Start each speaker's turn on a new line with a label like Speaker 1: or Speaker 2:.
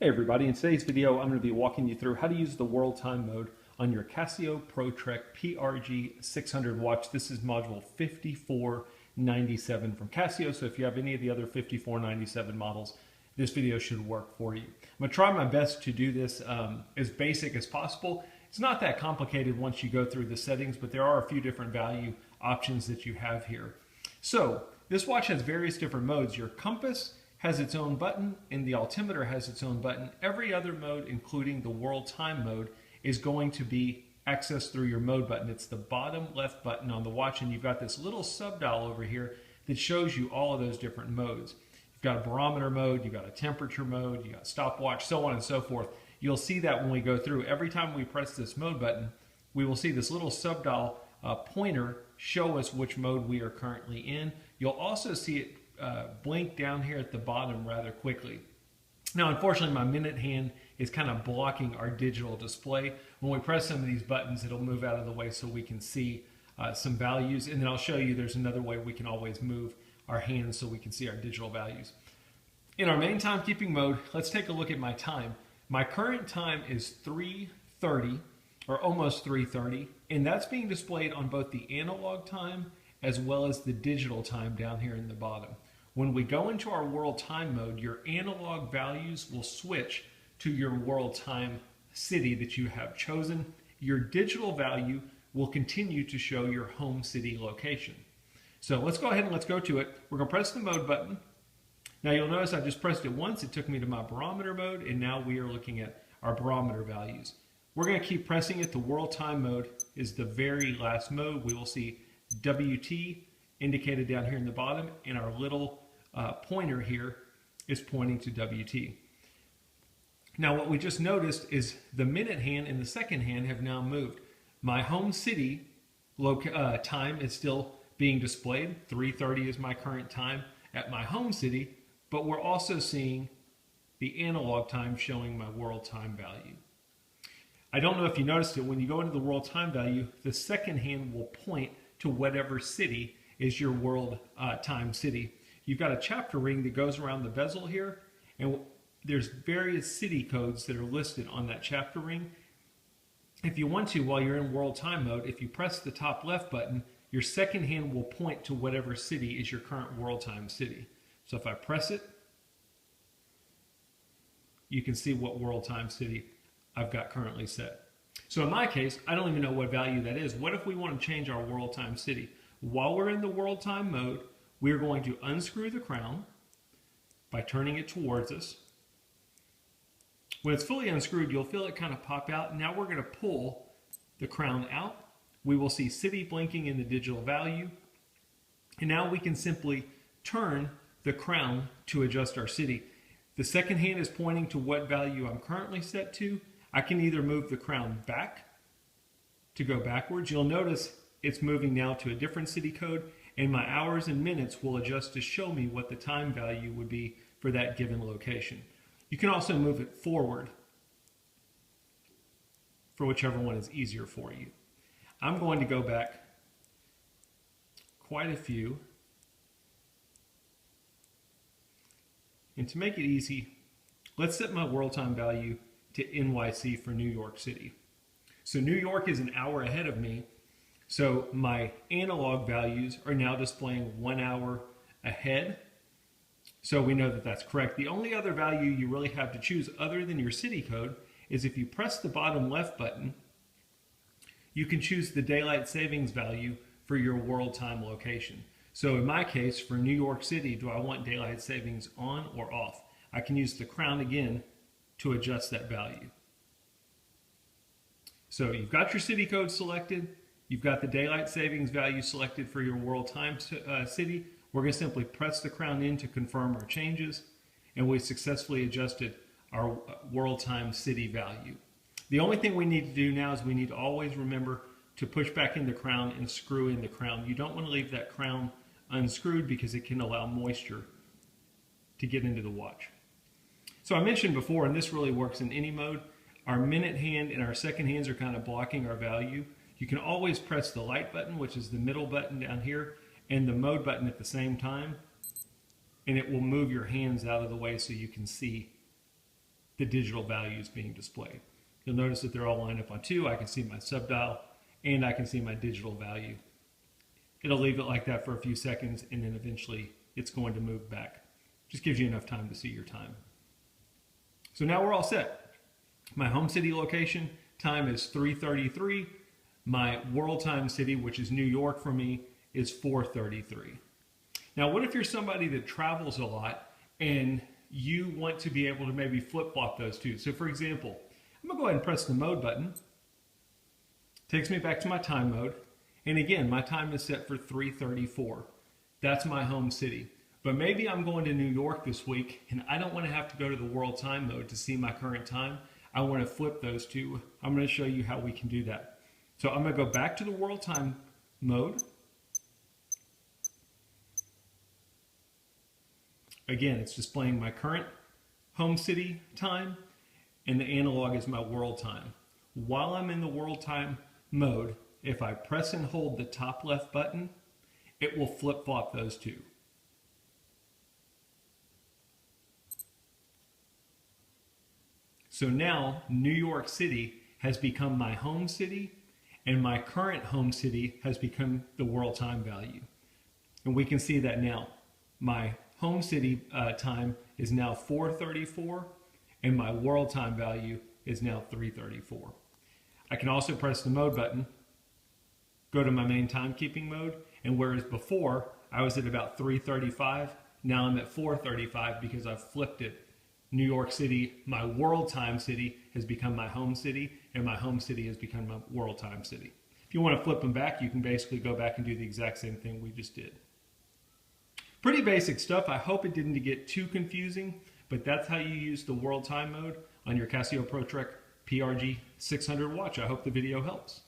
Speaker 1: Hey everybody, in today's video I'm going to be walking you through how to use the world time mode on your Casio Pro Trek PRG-600 watch. This is module 5497 from Casio, so if you have any of the other 5497 models, this video should work for you. I'm going to try my best to do this as basic as possible. It's not that complicated once you go through the settings, but there are a few different value options that you have here. So this watch has various different modes. Your compass has its own button and the altimeter has its own button. Every other mode, including the world time mode, is going to be accessed through your mode button. It's the bottom left button on the watch, and you've got this little sub dial over here that shows you all of those different modes. You've got a barometer mode, you've got a temperature mode, you got stopwatch, so on and so forth. You'll see that when we go through. Every time we press this mode button, we will see this little sub dial pointer show us which mode we are currently in. You'll also see it blink down here at the bottom rather quickly. Now, unfortunately, my minute hand is kind of blocking our digital display. When we press some of these buttons, it'll move out of the way so we can see some values. And then I'll show you there's another way we can always move our hands so we can see our digital values. In our main timekeeping mode, let's take a look at my time. My current time is 3:30, or almost 3:30, and that's being displayed on both the analog time as well as the digital time down here in the bottom. When we go into our world time mode, your analog values will switch to your world time city that you have chosen. Your digital value will continue to show your home city location. So let's go ahead and let's go to it. We're going to press the mode button. Now you'll notice I just pressed it once. It took me to my barometer mode, and now we are looking at our barometer values. We're going to keep pressing it. The world time mode is the very last mode. We will see WT indicated down here in the bottom, and our little pointer here is pointing to WT. Now what we just noticed is the minute hand and the second hand have now moved. My home city time is still being displayed. 3:30 is my current time at my home city, but we're also seeing the analog time showing my world time value. I don't know if you noticed it, when you go into the world time value, the second hand will point to whatever city is your world time city. You've got a chapter ring that goes around the bezel here, and there's various city codes that are listed on that chapter ring. If you want to, while you're in world time mode, if you press the top left button, your second hand will point to whatever city is your current world time city. So if I press it, you can see what world time city I've got currently set. So in my case, I don't even know what value that is. What if we want to change our world time city? While we're in the world time mode, we're going to unscrew the crown by turning it towards us. When it's fully unscrewed, you'll feel it kind of pop out. Now we're going to pull the crown out. We will see city blinking in the digital value. And now we can simply turn the crown to adjust our city. The second hand is pointing to what value I'm currently set to. I can either move the crown back to go backwards. You'll notice it's moving now to a different city code, and my hours and minutes will adjust to show me what the time value would be for that given location. You can also move it forward for whichever one is easier for you. I'm going to go back quite a few. And to make it easy, let's set my world time value to NYC for New York City. So New York is an hour ahead of me, so my analog values are now displaying 1 hour ahead. So we know that that's correct. The only other value you really have to choose other than your city code is if you press the bottom left button, you can choose the daylight savings value for your world time location. So in my case, for New York City, do I want daylight savings on or off? I can use the crown again to adjust that value. So you've got your city code selected, you've got the daylight savings value selected for your world time city. We're going to simply press the crown in to confirm our changes, and we successfully adjusted our world time city value. The only thing we need to do now is we need to always remember to push back in the crown and screw in the crown. You don't want to leave that crown unscrewed because it can allow moisture to get into the watch. So I mentioned before, and this really works in any mode, our minute hand and our second hands are kind of blocking our value. You can always press the light button, which is the middle button down here, and the mode button at the same time, and it will move your hands out of the way so you can see the digital values being displayed. You'll notice that they're all lined up on 2. I can see my subdial and I can see my digital value. It'll leave it like that for a few seconds and then eventually it's going to move back. Just gives you enough time to see your time. So now we're all set. My home city location time is 3:33. My world time city, which is New York for me, is 4:33. Now, what if you're somebody that travels a lot and you want to be able to maybe flip-flop those two? So for example, I'm gonna go ahead and press the mode button. Takes me back to my time mode. And again, my time is set for 3:34. That's my home city. But maybe I'm going to New York this week and I don't want to have to go to the world time mode to see my current time. I want to flip those two. I'm going to show you how we can do that. So I'm going to go back to the world time mode. Again, it's displaying my current home city time and the analog is my world time. While I'm in the world time mode, if I press and hold the top left button, it will flip-flop those two. So now New York City has become my home city and my current home city has become the world time value. And we can see that now. My home city time is now 4:34 and my world time value is now 3:34. I can also press the mode button, go to my main timekeeping mode, and whereas before I was at about 3:35, now I'm at 4:35 because I've flipped it. New York City, my world time city, has become my home city, and my home city has become my world time city. If you want to flip them back, you can basically go back and do the exact same thing we just did. Pretty basic stuff. I hope it didn't get too confusing, but that's how you use the world time mode on your Casio Pro Trek PRG-600 watch. I hope the video helps.